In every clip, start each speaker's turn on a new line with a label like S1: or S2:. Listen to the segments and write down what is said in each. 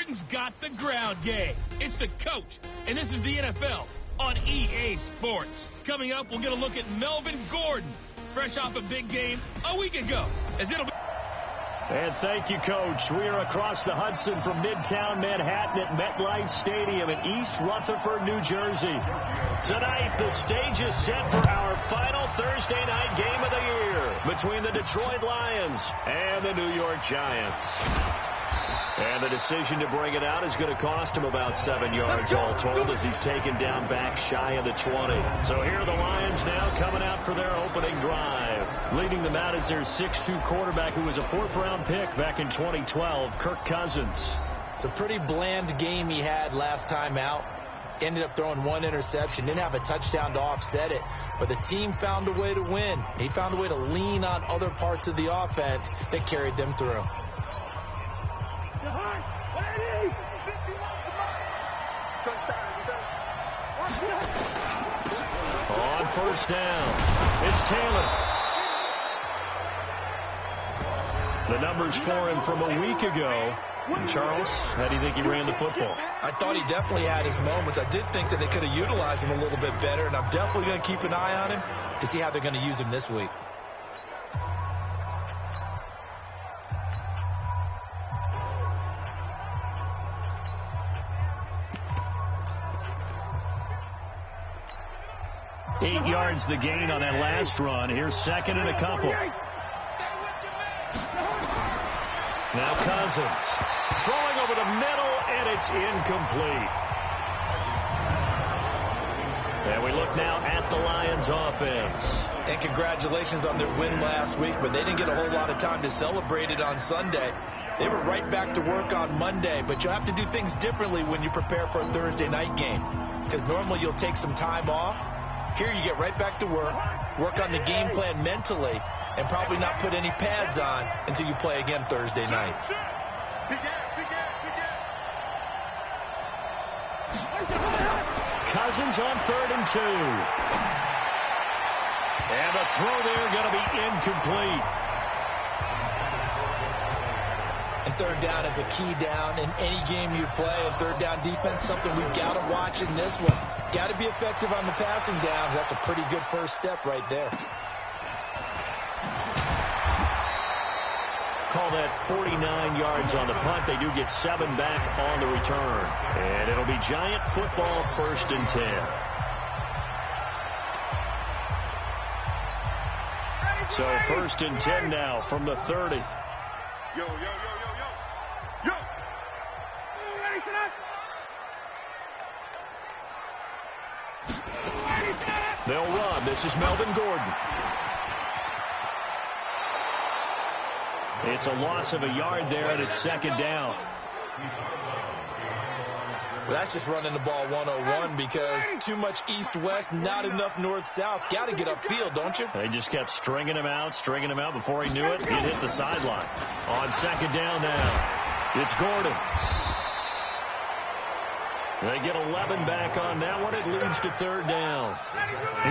S1: Gordon's got the ground game. It's the coach, and this is the NFL on EA Sports. Coming up, we'll get a look at Melvin Gordon, fresh off a big game a week ago, as it'll be.
S2: And thank you, Coach. We are across the Hudson from Midtown Manhattan at MetLife Stadium in East Rutherford, New Jersey. Tonight, the stage is set for our final Thursday night game of the year between the Detroit Lions and the New York Giants. And the decision to bring it out is going to cost him about 7 yards all told as he's taken down back shy of the 20. So here are the Lions now coming out for their opening drive. Leading them out is their 6'2 quarterback who was a 4th-round pick back in 2012, Kirk Cousins.
S3: It's a pretty bland game he had last time out. Ended up throwing 1 interception. Didn't have a touchdown to offset it. But the team found a way to win. He found a way to lean on other parts of the offense that carried them through.
S2: On first down, it's Taylor. The numbers for him from a week ago. Charles, how do you think he ran the football?
S3: I thought he definitely had his moments. I did think that they could have utilized him a little bit better, and I'm definitely going to keep an eye on him to see how they're going to use him this week.
S2: Eight yards the gain on that last run. Here's second and a couple. Now Cousins throwing over the middle, and it's incomplete. And we look now at the Lions offense.
S3: And congratulations on their win last week, but they didn't get a whole lot of time to celebrate it on Sunday. They were right back to work on Monday, but you'll have to do things differently when you prepare for a Thursday night game, because normally you'll take some time off. Here you get right back to work on the game plan mentally, and probably not put any pads on until you play again Thursday night.
S2: Cousins on 3rd and 2. And the throw there going to be incomplete.
S3: And third down is a key down in any game you play. And third down defense, something we've got to watch in this one. Got to be effective on the passing downs. That's a pretty good first step right there.
S2: Call that 49 yards on the punt. They do get 7 back on the return. And it'll be Giant football, 1st and 10. So 1st and 10 now from the 30.
S4: Yo.
S2: They'll run. This is Melvin Gordon. It's a loss of a yard there, and it's 2nd down.
S3: Well, that's just running the ball 101 because too much east-west, not enough north-south. Got to get upfield, don't you?
S2: They just kept stringing him out. Before he knew it, he hit the sideline. On 2nd down now, it's Gordon. They get 11 back on that one. It leads to 3rd down.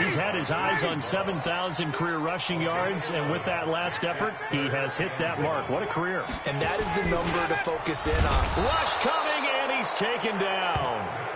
S2: He's had his eyes on 7,000 career rushing yards, and with that last effort, he has hit that mark. What a career.
S3: And that is the number to focus in on.
S2: Rush coming, and he's taken down.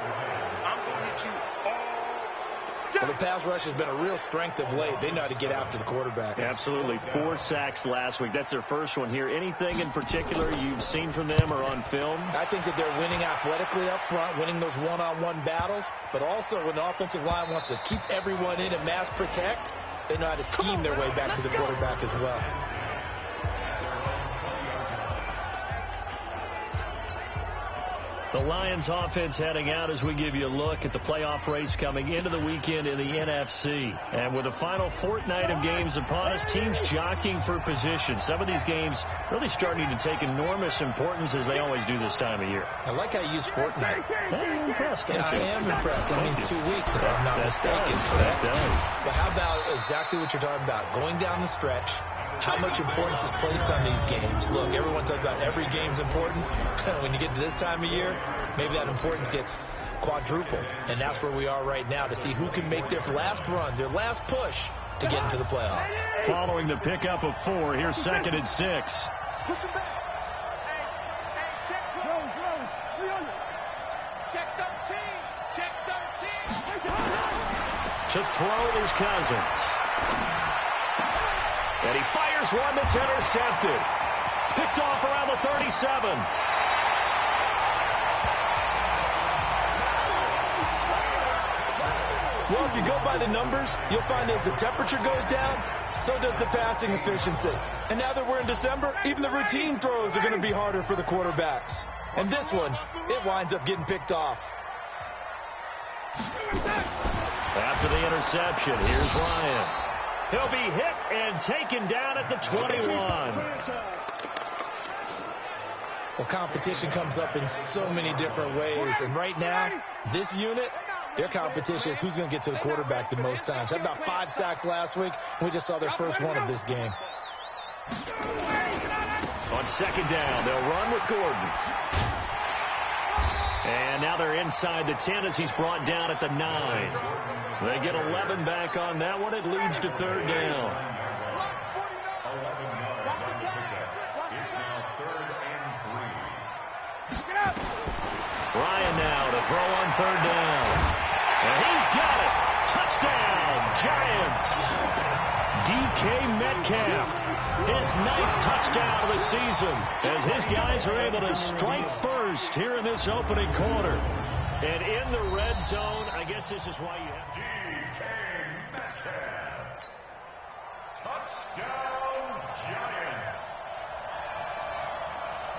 S3: Well, the pass rush has been a real strength of late. They know how to get after the quarterback.
S2: Absolutely. 4 sacks last week. That's their first one here. Anything in particular you've seen from them or on film?
S3: I think that they're winning athletically up front, winning those one-on-one battles, but also when the offensive line wants to keep everyone in and mass protect, they know how to scheme their way back to the quarterback as well.
S2: The Lions offense heading out as we give you a look at the playoff race coming into the weekend in the NFC. And with the final fortnight of games upon us, teams jockeying for position. Some of these games really starting to take enormous importance as they always do this time of year.
S3: I like how you use fortnight.
S2: I'm impressed, don't you?
S3: I am impressed. That means 2 weeks, if I'm not mistaken.
S2: That does.
S3: But how about exactly what you're talking about? Going down the stretch, how much importance is placed on these games. Look, everyone talks about every game's important. When you get to this time of year, maybe that importance gets quadrupled. And that's where we are right now to see who can make their last run, their last push to get into the playoffs.
S2: Following the pickup of 4, here's 2nd and 6. To throw is Cousins. And he fires one that's intercepted. Picked off around the 37.
S3: Well, if you go by the numbers, you'll find as the temperature goes down, so does the passing efficiency. And now that we're in December, even the routine throws are going to be harder for the quarterbacks. And this one, it winds up getting picked off.
S2: After the interception, here's Ryan. He'll be hit and taken down at the 21.
S3: Well, competition comes up in so many different ways. And right now, this unit, their competition is who's going to get to the quarterback the most times. Had about 5 sacks last week, and we just saw their first one of this game.
S2: On second down, they'll run with Gordon. And now they're inside the 10 as he's brought down at the 9. They get 11 back on that one. It leads to third down. Ryan now to throw on third down. And he's got it. Touchdown, Giants. DK Metcalf, his 9th touchdown of the season, as his guys are able to strike first here in this opening quarter. And in the red zone, I guess this is why you have DK Metcalf. Touchdown, Giants.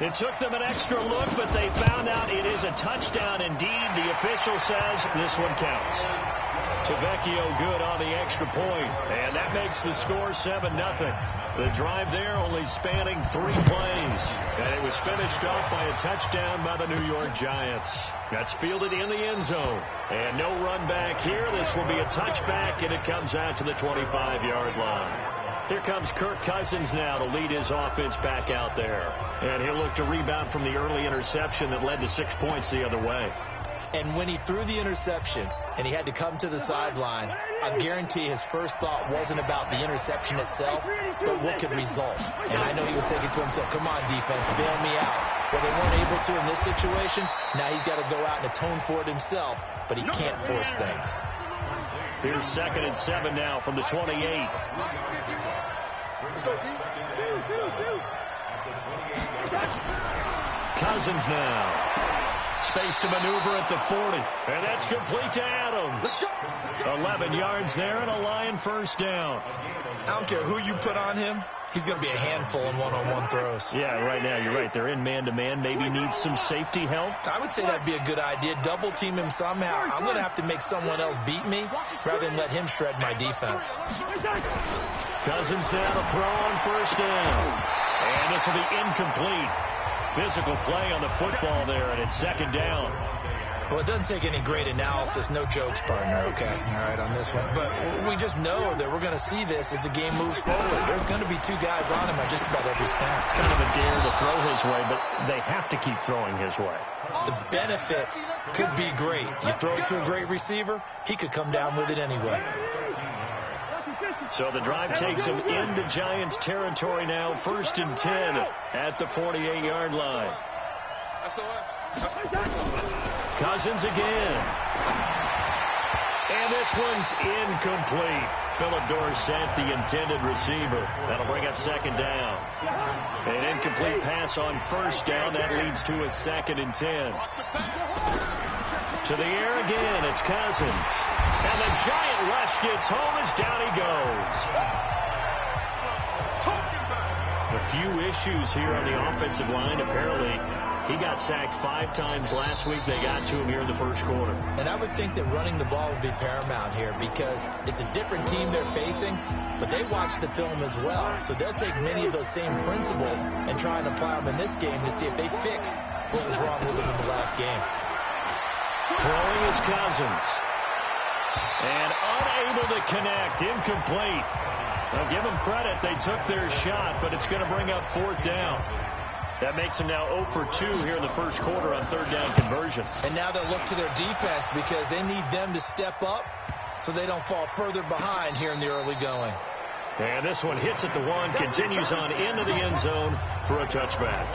S2: It took them an extra look, but they found out it is a touchdown indeed. The official says this one counts. Tavecchio good on the extra point, and that makes the score 7-0. The drive there only spanning 3 plays, and it was finished off by a touchdown by the New York Giants. That's fielded in the end zone, and no run back here. This will be a touchback, and it comes out to the 25-yard line. Here comes Kirk Cousins now to lead his offense back out there. And he'll look to rebound from the early interception that led to 6 points the other way.
S3: And when he threw the interception and he had to come to the sideline, I guarantee his first thought wasn't about the interception itself, but what could result. And I know he was thinking to himself, come on, defense, bail me out. Well, they weren't able to in this situation. Now he's got to go out and atone for it himself, but he can't force things.
S2: Here's 2nd and 7 now from the 28. Cousins now. Space to maneuver at the 40. And that's complete to Adams. 11 yards there and a Lion first down.
S3: I don't care who you put on him. He's going to be a handful in one-on-one throws.
S2: Yeah, right now you're right. They're in man-to-man. Maybe needs some safety help.
S3: I would say that'd be a good idea. Double team him somehow. I'm going to have to make someone else beat me rather than let him shred my defense.
S2: Cousins now to throw on first down. And this will be incomplete. Physical play on the football there, and it's 2nd down.
S3: Well, it doesn't take any great analysis. No jokes, partner, okay? All right, on this one. But we just know that we're going to see this as the game moves forward. There's going to be 2 guys on him at just about every snap.
S2: It's kind of a dare to throw his way, but they have to keep throwing his way.
S3: The benefits could be great. You throw it to a great receiver, he could come down with it anyway.
S2: So the drive takes him into Giants territory now. 1st and 10 at the 48-yard line. Cousins again. And this one's incomplete. Philip Dorsett, the intended receiver. That'll bring up 2nd down. An incomplete pass on first down. That leads to a 2nd and 10. To the air again. It's Cousins. And the Giant rush gets home as down he goes. A few issues here on the offensive line. Apparently, he got sacked 5 times last week. They got to him here in the first quarter.
S3: And I would think that running the ball would be paramount here because it's a different team they're facing, but they watch the film as well. So they'll take many of those same principles and try and apply them in this game to see if they fixed what was wrong with them in the last game.
S2: Throwing is Cousins. And unable to connect. Incomplete. I'll give them credit. They took their shot, but it's going to bring up 4th down. That makes them now 0 for 2 here in the first quarter on 3rd down conversions.
S3: And now they'll look to their defense because they need them to step up so they don't fall further behind here in the early going.
S2: And this one hits at the 1, continues on into the end zone for a touchback.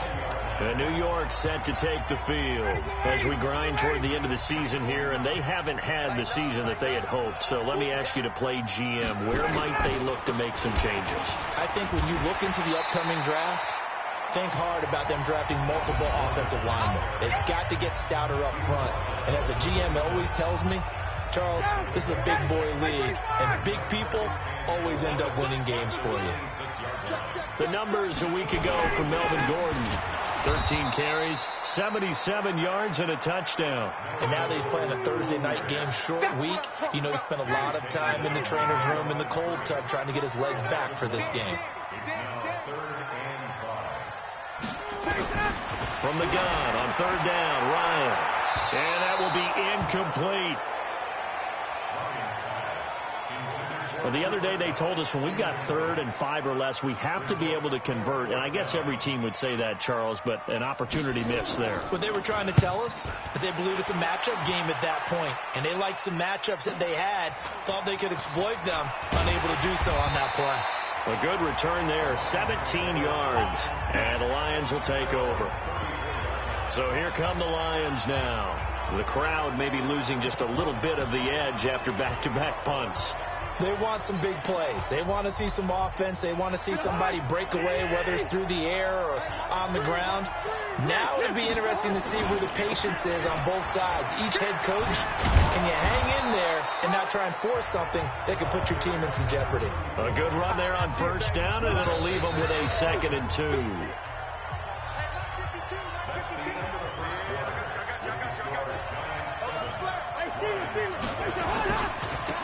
S2: And New York set to take the field as we grind toward the end of the season here, and they haven't had the season that they had hoped. So let me ask you to play GM. Where might they look to make some changes?
S3: I think when you look into the upcoming draft, think hard about them drafting multiple offensive linemen. They've got to get stouter up front. And as a GM always tells me, Charles, this is a big boy league, and big people always end up winning games for you.
S2: The numbers a week ago from Melvin Gordon. 13 carries, 77 yards, and a touchdown.
S3: And now that he's playing a Thursday night game, short week, you know he spent a lot of time in the trainer's room in the cold tub trying to get his legs back for this game.
S2: From the gun on third down, Ryan. And that will be incomplete. Well, the other day they told us when we've got 3rd and 5 or less, we have to be able to convert. And I guess every team would say that, Charles, but an opportunity missed there.
S3: What they were trying to tell us is they believe it's a matchup game at that point. And they liked some matchups that they had, thought they could exploit them, unable to do so on that play.
S2: A good return there, 17 yards. And the Lions will take over. So here come the Lions now. The crowd may be losing just a little bit of the edge after back-to-back punts.
S3: They want some big plays. They want to see some offense. They want to see somebody break away, whether it's through the air or on the ground. Now it'll be interesting to see where the patience is on both sides. Each head coach, can you hang in there and not try and force something that could put your team in some jeopardy?
S2: A good run there on first down, and it'll leave them with a 2nd and 2.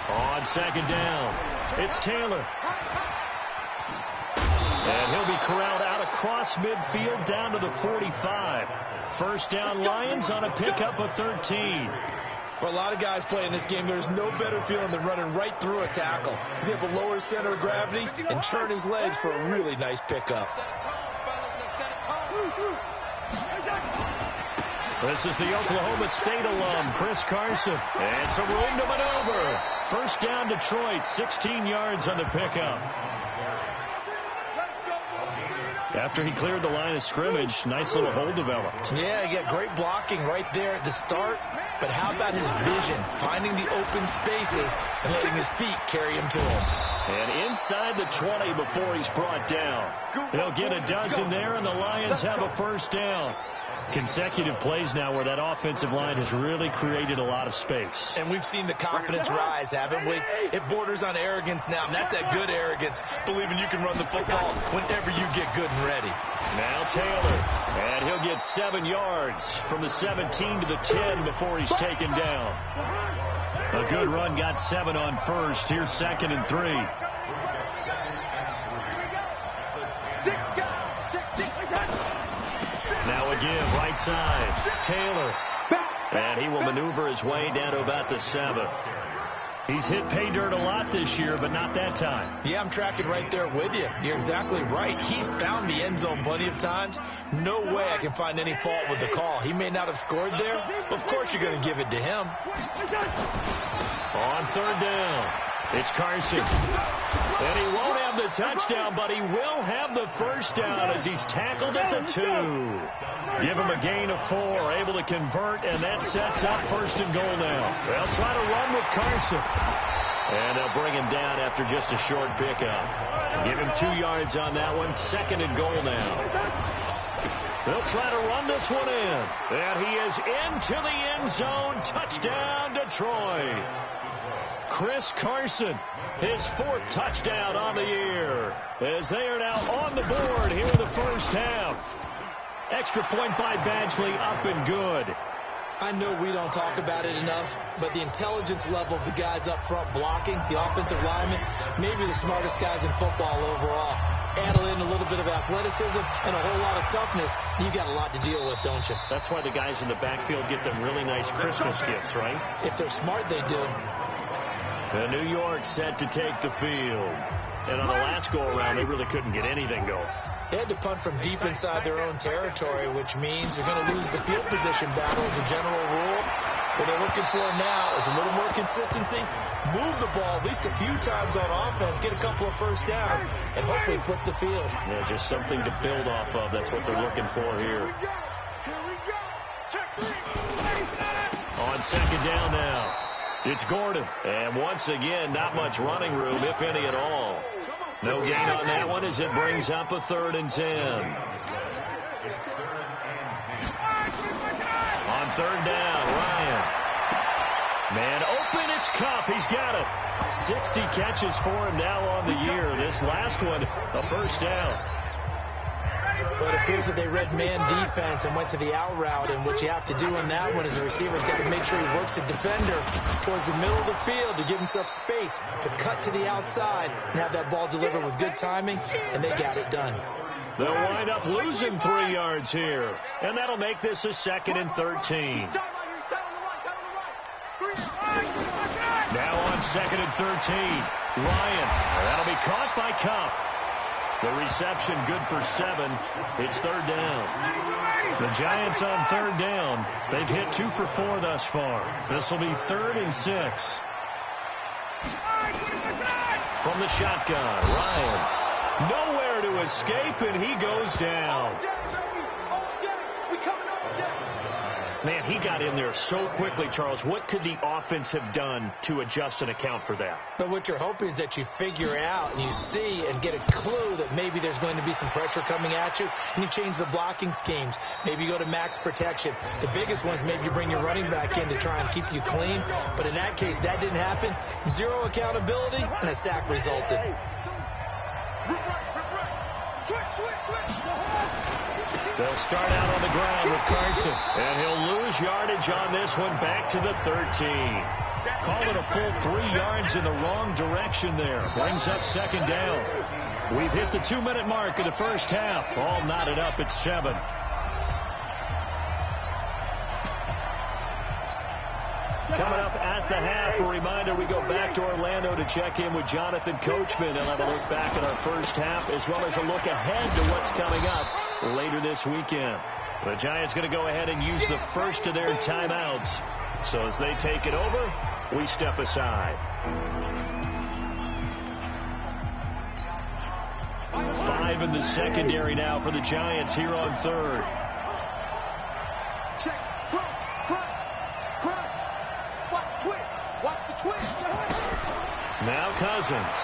S2: On 2nd down, it's Taylor. And he'll be corralled out across midfield down to the 45. First down Lions on a pickup of 13.
S3: For a lot of guys playing this game, there's no better feeling than running right through a tackle. He's able to lower his center of gravity and churn his legs for a really nice pickup.
S2: This is the Oklahoma State alum, Chris Carson. And some room to maneuver. First down Detroit, 16 yards on the pickup. After he cleared the line of scrimmage, nice little hole developed.
S3: Yeah, he got great blocking right there at the start. But how about his vision, finding the open spaces and letting his feet carry him to him.
S2: And inside the 20 before he's brought down. He'll get a dozen there, and the Lions have a first down. Consecutive plays now where that offensive line has really created a lot of space.
S3: And we've seen the confidence rise, haven't we? It borders on arrogance now, and that's that good arrogance, believing you can run the football whenever you get good and ready.
S2: Now Taylor, and he'll get 7 yards from the 17 to the 10 before he's taken down. A good run, got 7 on first. Here's 2nd and 3. Now again, right side, Taylor. And he will maneuver his way down to about the 7. He's hit pay dirt a lot this year, but not that time.
S3: Yeah, I'm tracking right there with you. You're exactly right. He's found the end zone plenty of times. No way I can find any fault with the call. He may not have scored there, but of course you're going to give it to him.
S2: On 3rd down, it's Carson. And he won't have the touchdown, but he will have the first down as he's tackled at the 2. Give him a gain of 4, able to convert, and that sets up 1st and goal now. They'll try to run with Carson. And they'll bring him down after just a short pickup. Give him 2 yards on that one. 2nd and goal now. They'll try to run this one in. And he is into the end zone. Touchdown, Detroit. Chris Carson, his 4th touchdown on the year, as they are now on the board here in the first half. Extra point by Badgley, up and good.
S3: I know we don't talk about it enough, but the intelligence level of the guys up front blocking, the offensive linemen, maybe the smartest guys in football overall. Add in a little bit of athleticism and a whole lot of toughness, you got a lot to deal with, don't you?
S2: That's why the guys in the backfield get them really nice Christmas gifts, right?
S3: If they're smart, they do.
S2: And New York set to take the field. And on the last go-around, they really couldn't get anything going.
S3: They had to punt from deep inside their own territory, which means they're going to lose the field position battle as a general rule. What they're looking for now is a little more consistency, move the ball at least a few times on offense, get a couple of first downs, and hopefully flip the field.
S2: Yeah, just something to build off of. That's what they're looking for here. On second down now, it's Gordon. And once again, not much running room, if any at all. No gain on that one as it brings up a 3rd and 10. On 3rd down, Ryan. Man open, it's Cup. He's got it. 60 catches for him now on the year. This last one, a first down.
S3: But it appears that they read man defense and went to the out route, and what you have to do on that one is the receiver's got to make sure he works the defender towards the middle of the field to give himself space to cut to the outside and have that ball delivered with good timing, and they got it done.
S2: They'll wind up losing 3 yards here, and that'll make this a 2nd and 13. Now on 2nd and 13, Ryan. That'll be caught by Cup. The reception good for 7. It's 3rd down. The Giants on 3rd down. They've hit 2 for 4 thus far. This will be 3rd and 6. From the shotgun, Ryan. Nowhere to escape, and he goes down. Man, he got in there so quickly, Charles. What could the offense have done to adjust and account for that?
S3: But what you're hoping is that you figure out and you see and get a clue that maybe there's going to be some pressure coming at you, and you change the blocking schemes. Maybe you go to max protection. The biggest one is maybe you bring your running back in to try and keep you clean. But in that case, that didn't happen. 0 accountability, and a sack resulted.
S2: They'll start out on the ground with Carson, and he'll lose yardage on this one back to the 13. Call it a full 3 yards in the wrong direction there. Brings up 2nd down. We've hit the 2-minute mark of the first half. All knotted up at 7. Coming up at the half, a reminder, we go back to Orlando to check in with Jonathan Coachman. He'll have a look back at our first half as well as a look ahead to what's coming up later this weekend. The Giants going to go ahead and use the first of their timeouts. So as they take it over, we step aside. 5 in the secondary now for the Giants here on 3rd. Now Cousins.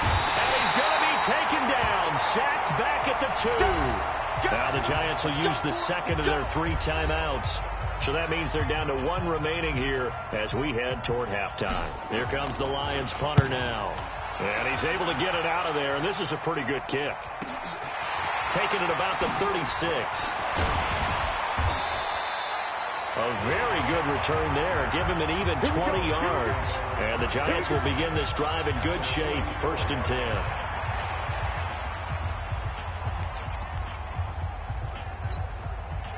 S2: And he's going to be taken down. Sacked back at the 2. Now the Giants will use the 2nd of their 3 timeouts. So that means they're down to 1 remaining here as we head toward halftime. Here comes the Lions punter now. And he's able to get it out of there. And this is a pretty good kick. Taking it about the 36. A very good return there. Give him an even 20 yards. And the Giants will begin this drive in good shape. 1st and 10.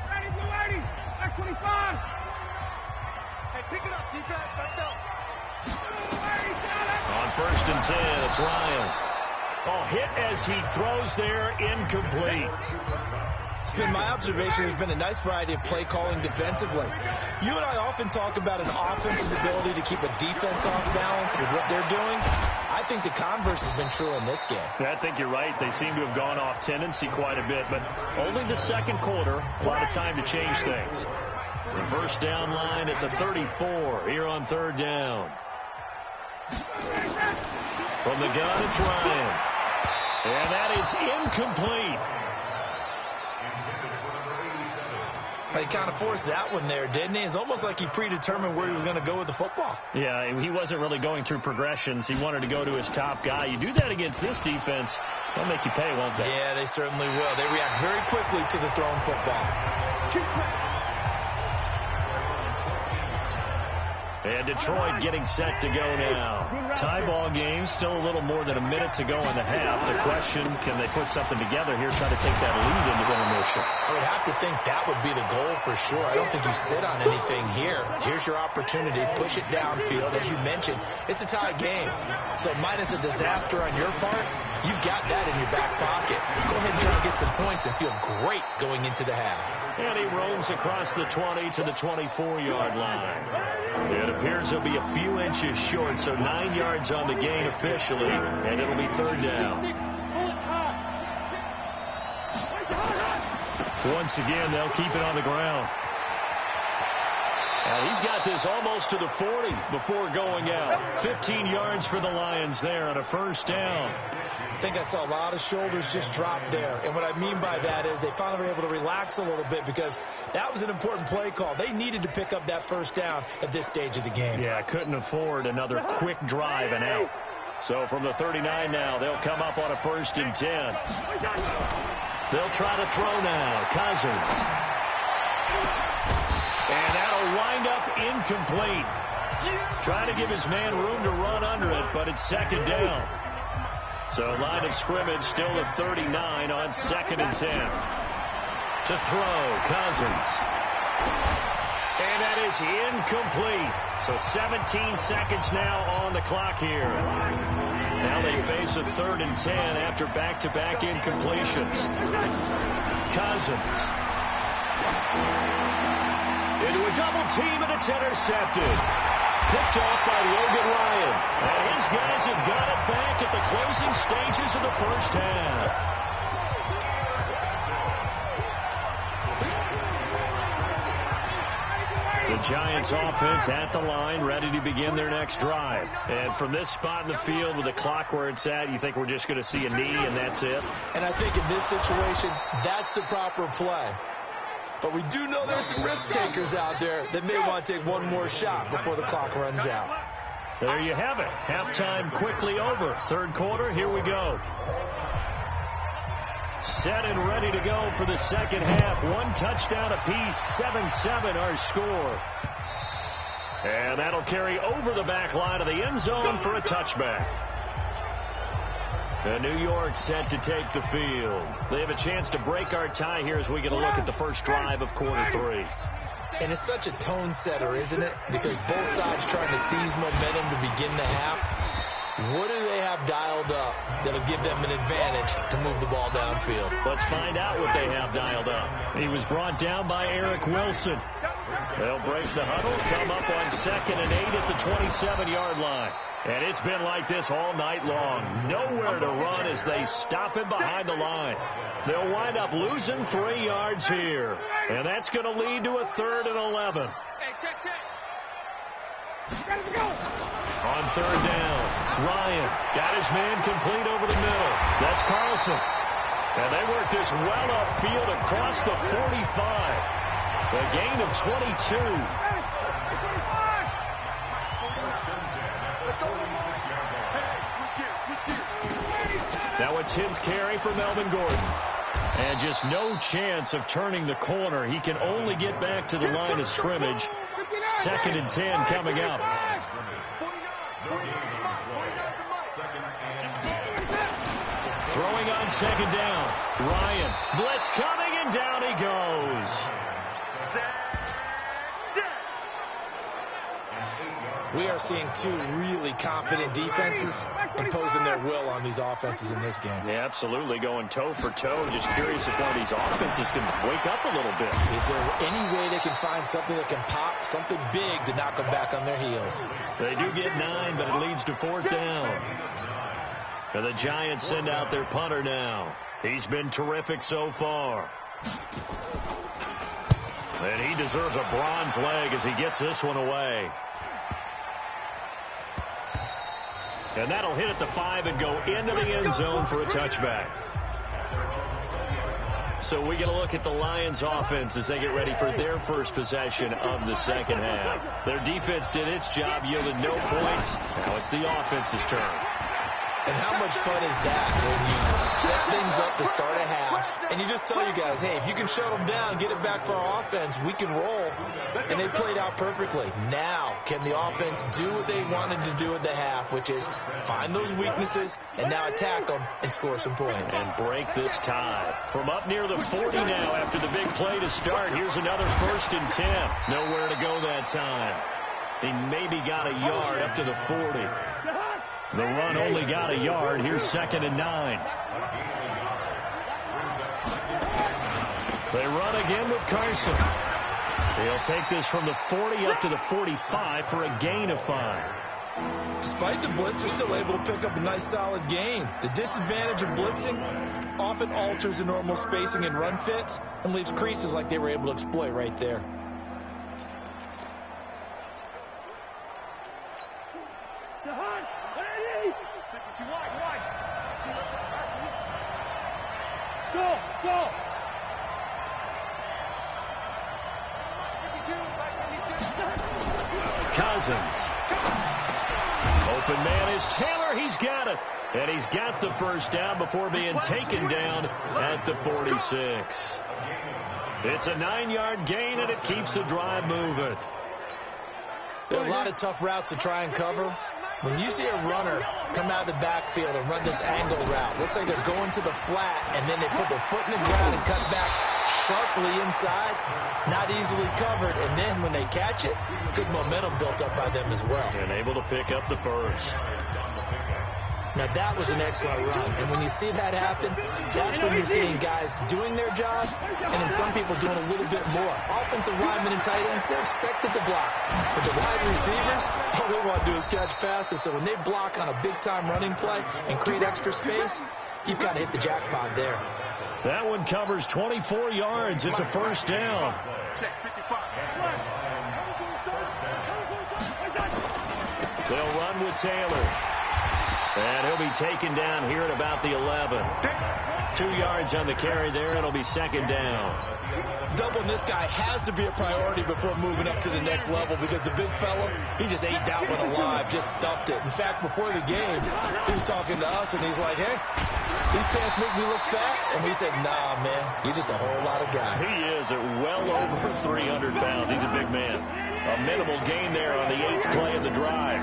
S4: Ready, blue 80. Back 25. Hey, pick it up, defense. Let's go.
S2: On 1st and 10, it's Ryan. Oh, hit as he throws there, incomplete.
S3: It's been my observation there's been a nice variety of play calling defensively. You and I often talk about an offense's ability to keep a defense off balance with what they're doing. I think the converse has been true in this game.
S2: I think you're right. They seem to have gone off tendency quite a bit, but only the 2nd quarter, a lot of time to change things. Reverse down line at the 34 here on 3rd down. From the gun, it's Ryan. And that is incomplete.
S3: He kind of forced that one there, didn't he? It's almost like he predetermined where he was going to go with the football.
S2: Yeah, he wasn't really going through progressions. He wanted to go to his top guy. You do that against this defense, they'll make you pay, won't they?
S3: Yeah, they certainly will. They react very quickly to the thrown football.
S2: And Detroit getting set to go now. Tie ball game, still a little more than a minute to go in the half. The question, can they put something together here, try to take that lead into intermission?
S3: I would have to think that would be the goal for sure. I don't think you sit on anything here. Here's your opportunity. Push it downfield. As you mentioned, it's a tie game. So minus a disaster on your part, you've got that in your back pocket. Go ahead and try to get some points and feel great going into the half.
S2: And he roams across the 20 to the 24-yard line. It appears he'll be a few inches short, so 9 yards on the gain officially, and it'll be third down. Once again, they'll keep it on the ground. Now he's got this almost to the 40 before going out. 15 yards for the Lions there on a first down.
S3: I think I saw a lot of shoulders just drop there. And what I mean by that is they finally were able to relax a little bit because that was an important play call. They needed to pick up that first down at this stage of the game.
S2: Yeah, couldn't afford another quick drive and out. So from the 39 now, they'll come up on a 1st and 10. They'll try to throw now. Cousins. And that'll wind up incomplete. Trying to give his man room to run under it, but it's 2nd down. So line of scrimmage still at 39 on 2nd and 10. To throw, Cousins. And that is incomplete. So 17 seconds now on the clock here. Now they face a 3rd and 10 after back-to-back incompletions. Cousins. Into a double team, and it's intercepted. Picked off by Logan Ryan. And his guys have got it back at the closing stages of the first half. The Giants offense at the line, ready to begin their next drive. And from this spot in the field with the clock where it's at, you think we're just going to see a knee and that's it?
S3: And I think in this situation, that's the proper play. But we do know there's some risk takers out there that may want to take one more shot before the clock runs out.
S2: There you have it. Halftime quickly over. 3rd quarter, here we go. Set and ready to go for the 2nd half. 1 touchdown apiece, 7-7 our score. And that'll carry over the back line of the end zone for a touchback. And New York set to take the field. They have a chance to break our tie here as we get a look at the first drive of quarter 3.
S3: And it's such a tone setter, isn't it? Because both sides trying to seize momentum to begin the half. What do they have dialed up that'll give them an advantage to move the ball downfield?
S2: Let's find out what they have dialed up. He was brought down by Eric Wilson. They'll break the huddle, come up on 2nd and 8 at the 27-yard line. And it's been like this all night long. Nowhere to run as they stop him behind the line. They'll wind up losing 3 yards here. And that's going to lead to a 3rd and 11. On 3rd down, Ryan got his man complete over the middle. That's Carlson. And they work this well upfield across the 45. A gain of 22. Now a 10th carry for Melvin Gordon. And just no chance of turning the corner. He can only get back to the line of scrimmage. 2nd and 10 coming up. Throwing on 2nd down. Ryan. Blitz coming, and down he goes.
S3: We are seeing 2 really confident defenses imposing their will on these offenses in this game.
S2: Yeah, absolutely, going toe for toe. Just curious if one of these offenses can wake up a little bit.
S3: Is there any way they can find something that can pop, something big to knock them back on their heels?
S2: They do get 9, but it leads to 4th down. And the Giants send out their punter now. He's been terrific so far. And he deserves a bronze leg as he gets this one away. And that'll hit at the 5 and go into the end zone for a touchback. So we get a look at the Lions offense as they get ready for their first possession of the 2nd half. Their defense did its job, yielded no points. Now it's the offense's turn.
S3: And how much fun is that when you set things up to start a half and you just tell you guys, hey, if you can shut them down, get it back for our offense, we can roll. And they played out perfectly. Now, can the offense do what they wanted to do at the half, which is find those weaknesses and now attack them and score some points.
S2: And break this tie. From up near the 40 now after the big play to start, here's another 1st and 10. Nowhere to go that time. He maybe got a yard up to the 40. The run only got a yard. Here's 2nd and 9. They run again with Carson. He'll take this from the 40 up to the 45 for a gain of 5.
S3: Despite the blitz, they're still able to pick up a nice solid gain. The disadvantage of blitzing often alters the normal spacing and run fits and leaves creases like they were able to exploit right there.
S4: Go!
S2: Cousins. Open man is Taylor. He's got it. And he's got the first down before being taken down at the 46. It's a 9-yard gain, and it keeps the drive moving.
S3: There are a lot of tough routes to try and cover. When you see a runner come out of the backfield and run this angle route, looks like they're going to the flat, and then they put their foot in the ground and cut back sharply inside, not easily covered, and then when they catch it, good momentum built up by them as well.
S2: And able to pick up the first.
S3: Now that was an excellent run, and when you see that happen, that's when you're seeing guys doing their job, and then some people doing a little bit more. Offensive linemen and tight ends, they're expected to block. But the wide receivers, all they want to do is catch passes, so when they block on a big-time running play and create extra space, you've got to hit the jackpot there.
S2: That one covers 24 yards. It's a first down.
S4: Check 55.
S2: They'll run with Taylor. And he'll be taken down here at about the 11. 2 yards on the carry there. It'll be 2nd down.
S3: Doubling this guy has to be a priority before moving up to the next level because the big fella, he just ate that one alive, just stuffed it. In fact, before the game, he was talking to us, and he's like, hey, these pants make me look fat. And we said, nah, man, you're just a whole lot of guy.
S2: He is at well over 300 pounds. He's a big man. A minimal gain there on the 8th play of the drive.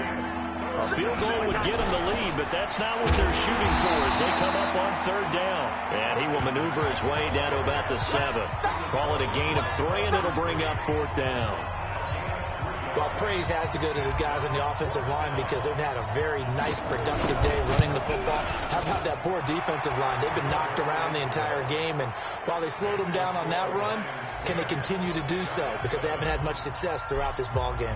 S2: A field goal would get him the lead, but that's not what they're shooting for as they come up on 3rd down. And he will maneuver his way down to about the 7. Call it a gain of 3, and it'll bring up 4th down.
S3: Well, praise has to go to the guys on the offensive line because they've had a very nice, productive day running the football. How about that poor defensive line? They've been knocked around the entire game, and while they slowed them down on that run, can they continue to do so? Because they haven't had much success throughout this ball game.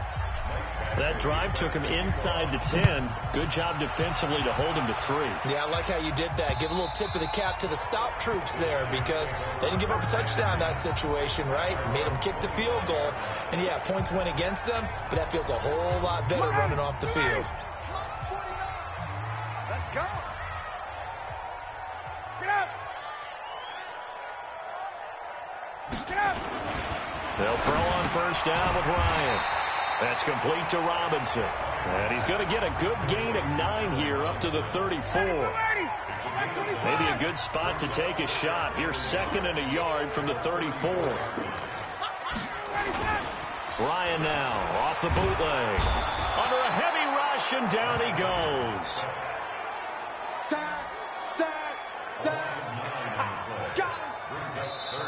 S2: That drive took him inside the 10. Good job defensively to hold him to 3.
S3: Yeah, I like how you did that. Give a little tip of the cap to the stop troops there because they didn't give up a touchdown in that situation, right? Made them kick the field goal. And, yeah, points went against them, but that feels a whole lot better running off the field.
S4: Let's go. Get up. Get up.
S2: They'll throw on 1st down with Ryan. That's complete to Robinson. And he's going to get a good gain of 9 here up to the 34. Maybe a good spot to take a shot. Here's 2nd and a yard from the 34. Ryan now off the bootleg. Under a heavy rush, and down he goes.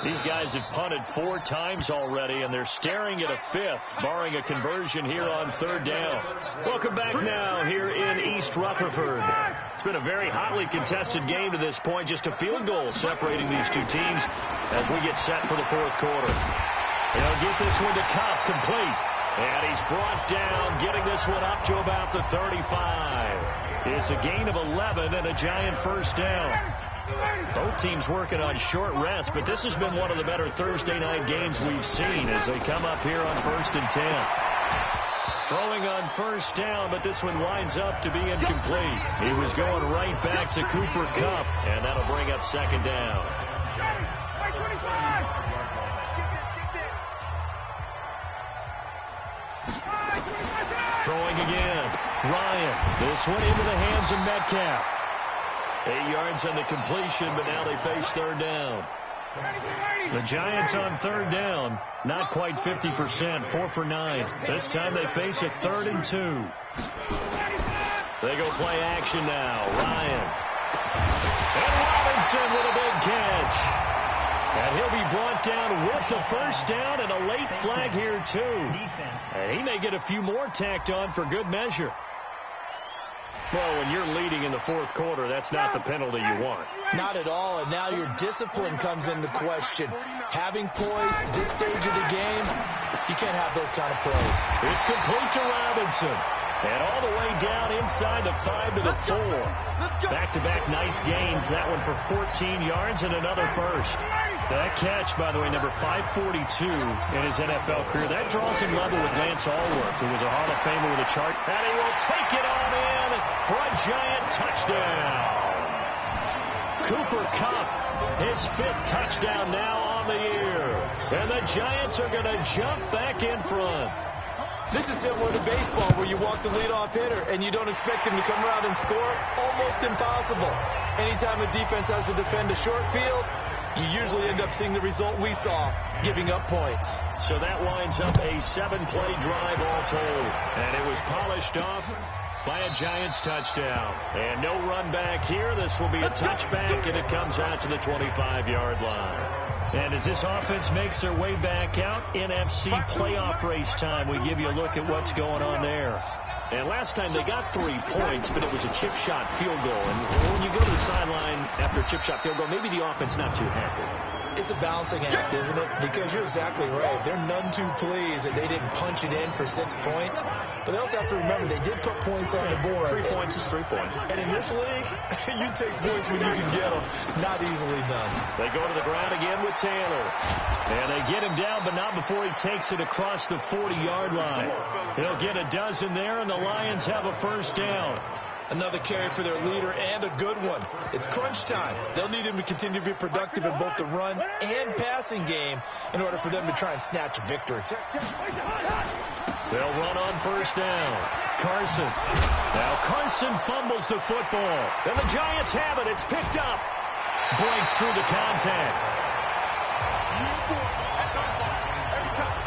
S2: These guys have punted 4 times already, and they're staring at a 5th, barring a conversion here on 3rd down. Welcome back now here in East Rutherford. It's been a very hotly contested game to this point, just a field goal separating these two teams as we get set for the 4th quarter. They'll get this one to Cup, complete. And he's brought down, getting this one up to about the 35. It's a gain of 11 and a giant first down. Both teams working on short rest, but this has been one of the better Thursday night games we've seen as they come up here on 1st and 10. Throwing on 1st down, but this one winds up to be incomplete. He was going right back to Cooper Kupp, and that'll bring up 2nd down. Throwing again. Ryan. This one into the hands of Metcalf. 8 yards on the completion, but now they face 3rd down. The Giants on 3rd down, not quite 50%, 4 for 9. This time they face a 3rd and 2. They go play action now. Ryan. And Robinson with a big catch. And he'll be brought down with the first down and a late flag here, too. And he may get a few more tacked on for good measure. Well, when you're leading in the fourth quarter, that's not the penalty you want.
S3: Not at all, and now your discipline comes into question. Having poise this stage of the game, you can't have those kind of plays.
S2: It's complete to Robinson. And all the way down inside the 5 to the 4. Back-to-back nice gains. That one for 14 yards and another first. That catch, by the way, number 542 in his NFL career. That draws him level with Lance Allworth, who was a Hall of Famer with a chart. And he will take it on in for a giant touchdown. Cooper Kupp, his 5th touchdown now on the year. And the Giants are going to jump back in front.
S3: This is similar to baseball where you walk the leadoff hitter and you don't expect him to come around and score. Almost impossible. Anytime a defense has to defend a short field, you usually end up seeing the result we saw, giving up points.
S2: So that winds up a 7-play drive all told. And it was polished off by a Giants touchdown. And no run back here. This will be a touchback, and it comes out to the 25-yard line. And as this offense makes their way back out, NFC playoff race time, we give you a look at what's going on there. And last time they got 3 points, but it was a chip shot field goal. And when you go to the sideline after a chip shot field goal, maybe the offense not too happy.
S3: It's a balancing act, isn't it? Because you're exactly right. They're none too pleased that they didn't punch it in for 6 points. But they also have to remember they did put points on the board.
S2: 3 points is 3 points.
S3: And in this league, you take points when you can get them. Not easily done.
S2: They go to the ground again with Taylor. And they get him down, but not before he takes it across the 40-yard line. He'll get a dozen there, and the Lions have a first down.
S3: Another carry for their leader, and a good one. It's crunch time. They'll need him to continue to be productive in both the run and passing game in order for them to try and snatch a victory.
S2: They'll run on first down. Carson. Now Carson fumbles the football. And the Giants have it. It's picked up. Breaks through the contact.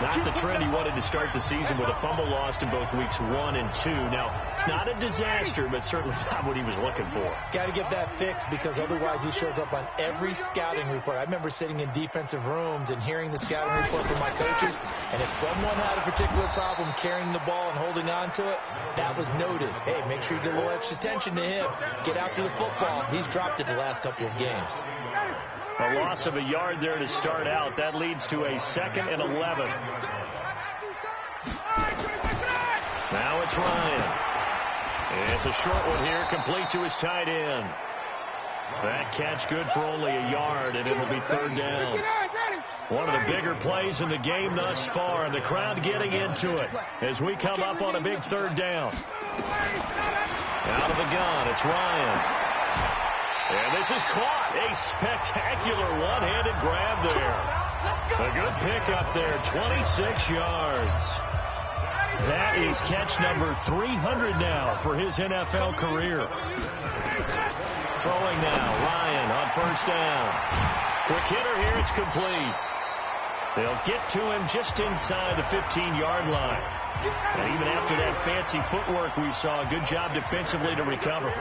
S2: Not the trend he wanted to start the season with a fumble lost in both weeks 1 and 2. Now, it's not a disaster, but certainly not what he was looking for.
S3: Got to get that fixed because otherwise he shows up on every scouting report. I remember sitting in defensive rooms and hearing the scouting report from my coaches, and if someone had a particular problem carrying the ball and holding on to it, that was noted. Hey, make sure you get a little extra attention to him. Get after the football. He's dropped it the last couple of games.
S2: A loss of a yard there to start out. That leads to a 2nd and 11. Now it's Ryan. It's a short one here, complete to his tight end. That catch good for only a yard, and it'll be 3rd down. One of the bigger plays in the game thus far, and the crowd getting into it as we come up on a big 3rd down. Out of the gun, it's Ryan. And this is caught. A spectacular one-handed grab there. A good pickup there, 26 yards. That is catch number 300 now for his NFL career. Throwing now, Ryan on first down. Quick hitter here, it's complete. They'll get to him just inside the 15-yard line. And even after that fancy footwork we saw, a good job defensively to recover.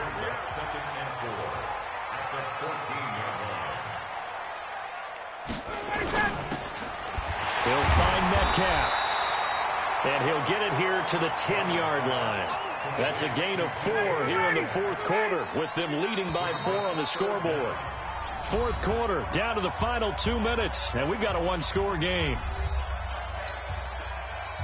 S2: He'll find Metcalf. And he'll get it here to the 10-yard line. That's a gain of 4 here in the fourth quarter, with them leading by 4 on the scoreboard. Fourth quarter, down to the final 2 minutes, and we've got a one-score game.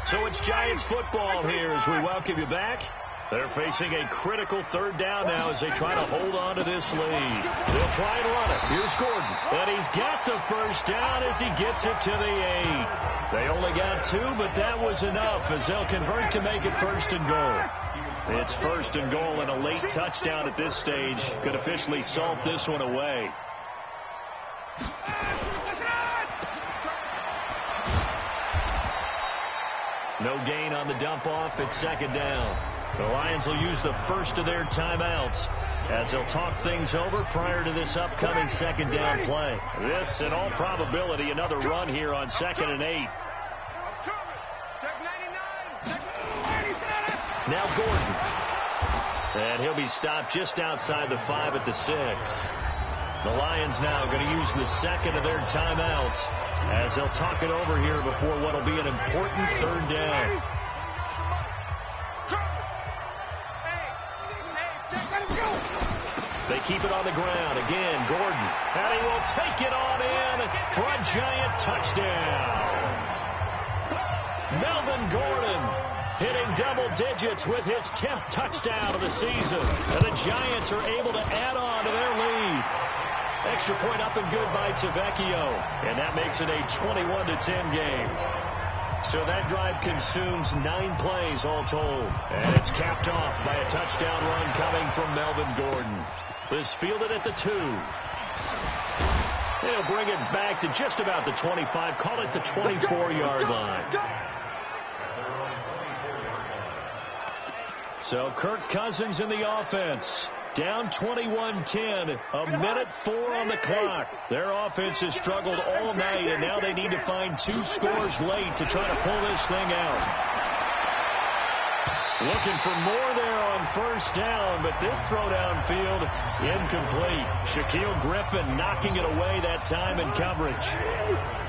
S2: So it's Giants football here as we welcome you back. They're facing a critical 3rd down now as they try to hold on to this lead. They'll try and run it. Here's Gordon. And he's got the first down as he gets it to the 8. They only got 2, but that was enough as they'll convert to make it 1st and goal. It's 1st and goal, and a late touchdown at this stage could officially salt this one away. No gain on the dump off. It's 2nd down. The Lions will use the first of their timeouts as they'll talk things over prior to this upcoming 2nd down play. This, in all probability, another run here on 2nd and 8. Now Gordon. And he'll be stopped just outside the 5 at the 6. The Lions now going to use the 2nd of their timeouts as they'll talk it over here before what will be an important 3rd down. They keep it on the ground. Again, Gordon. And he will take it on in for a Giant touchdown. Melvin Gordon hitting double digits with his 10th touchdown of the season. And the Giants are able to add on to their lead. Extra point up and good by Tavecchio. And that makes it a 21-10 game. So that drive consumes 9 plays all told. And it's capped off by a touchdown run coming from Melvin Gordon. This fielded at the 2. They'll bring it back to just about the 25. Call it the 24-yard line. So Kirk Cousins in the offense. Down 21-10. A minute 4 on the clock. Their offense has struggled all night, and now they need to find 2 scores late to try to pull this thing out. Looking for more there on first down, but this throw downfield incomplete. Shaquille Griffin knocking it away that time in coverage.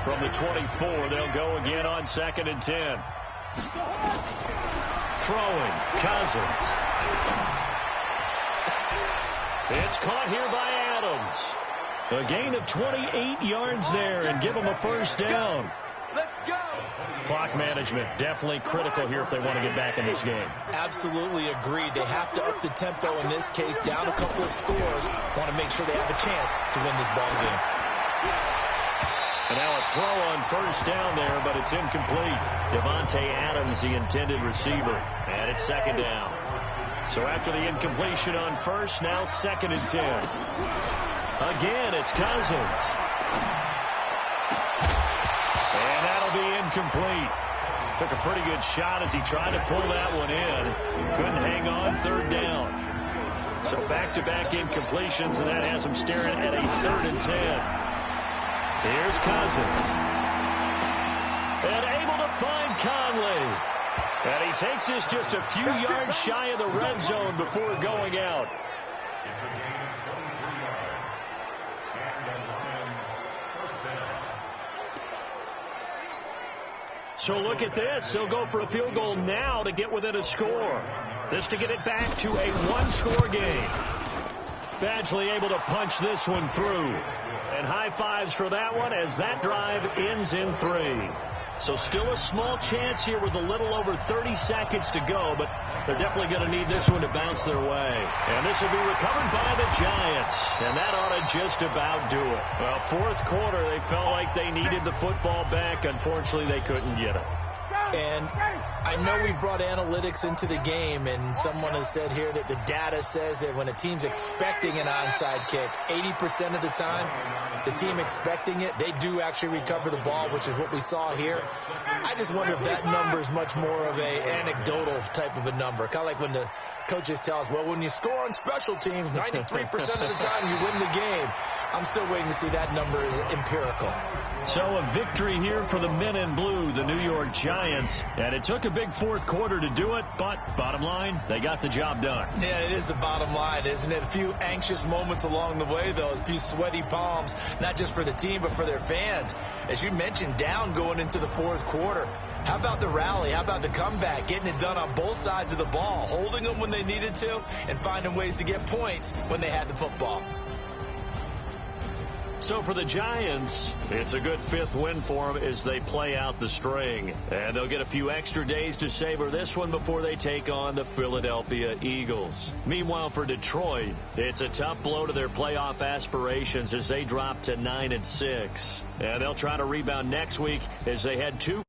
S2: From the 24, they'll go again on 2nd and 10. Throwing, Cousins. It's caught here by Adams. A gain of 28 yards there and give them a first down.
S4: Let's go.
S2: Clock management definitely critical here if they want to get back in this game.
S3: Absolutely agreed. They have to up the tempo in this case, down a couple of scores. Want to make sure they have a chance to win this ball game.
S2: And now a throw on first down there, but it's incomplete. Devontae Adams, the intended receiver. And it's 2nd down. So after the incompletion on first, now 2nd and 10. Again, it's Cousins. And that'll be incomplete. Took a pretty good shot as he tried to pull that one in. Couldn't hang on, 3rd down. So back-to-back incompletions, and that has him staring at a 3rd and 10. Here's Cousins. And able to find Conley. And he takes this just a few yards shy of the red zone before going out. So look at this. He'll go for a field goal now to get within a score. This to get it back to a 1-score game. Badgley able to punch this one through. And high fives for that one as that drive ends in 3. So still a small chance here with a little over 30 seconds to go, but they're definitely going to need this one to bounce their way. And this will be recovered by the Giants, and that ought to just about do it. Well, 4th quarter, they felt like they needed the football back. Unfortunately, they couldn't get it.
S3: And I know we brought analytics into the game, and someone has said here that the data says that when a team's expecting an onside kick, 80% of the time, the team expecting it, they do actually recover the ball, which is what we saw here. I just wonder if that number is much more of a anecdotal type of a number. Kind of like when the coaches tell us, well, when you score on special teams, 93% of the time you win the game. I'm still waiting to see that number is empirical.
S2: So a victory here for the men in blue, the New York Giants. And it took a big 4th quarter to do it, but bottom line, they got the job done.
S3: Yeah, it is the bottom line, isn't it? A few anxious moments along the way, though. A few sweaty palms, not just for the team, but for their fans. As you mentioned, down going into the 4th quarter. How about the rally? How about the comeback? Getting it done on both sides of the ball, holding them when they needed to, and finding ways to get points when they had the football.
S2: So for the Giants, it's a good 5th win for them as they play out the string. And they'll get a few extra days to savor this one before they take on the Philadelphia Eagles. Meanwhile, for Detroit, it's a tough blow to their playoff aspirations as they drop to 9-6. And they'll try to rebound next week as they had 2